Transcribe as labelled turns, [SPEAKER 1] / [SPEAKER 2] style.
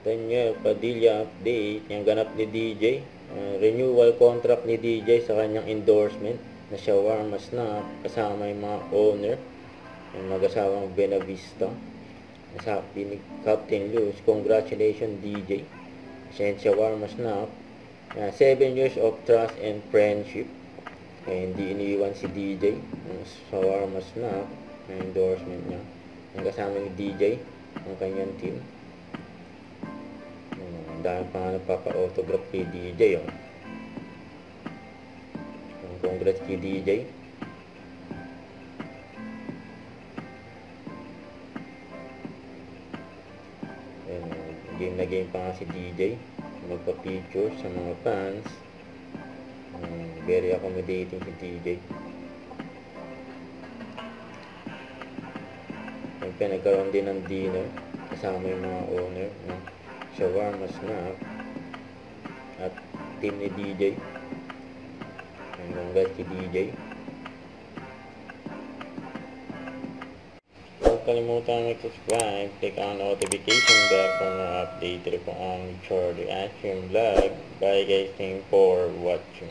[SPEAKER 1] Daniel Padilla update, yung ganap ni DJ. Renewal contract ni DJ sa kanyang endorsement na Shawarma Snack kasama yung mga owner, yung mag-asawang Benavista. Nasabi ni Captain Luz, congratulations DJ. Sa Shawarma Snack, 7 years of trust and friendship. Hindi iniwan si DJ. Yung Shawarma Snack, yung endorsement niya. Yung kasama ni DJ, ang kanyang team. Dahil pa nga nagpapa-autograph kay DJ, oh. Congrats kay DJ. Game na game pa nga si DJ. Magpa-picture sa mga fans. Very accommodating si DJ. Nagkaroon din ng dinner kasama yung mga owner, no? Shawarma Snack at team ni DJ. Congrats kay DJ. Huwag kalimutan mag-subscribe, click on notification bell for more update po ang Chor Reaction Vlog. Bye guys, thank you for watching.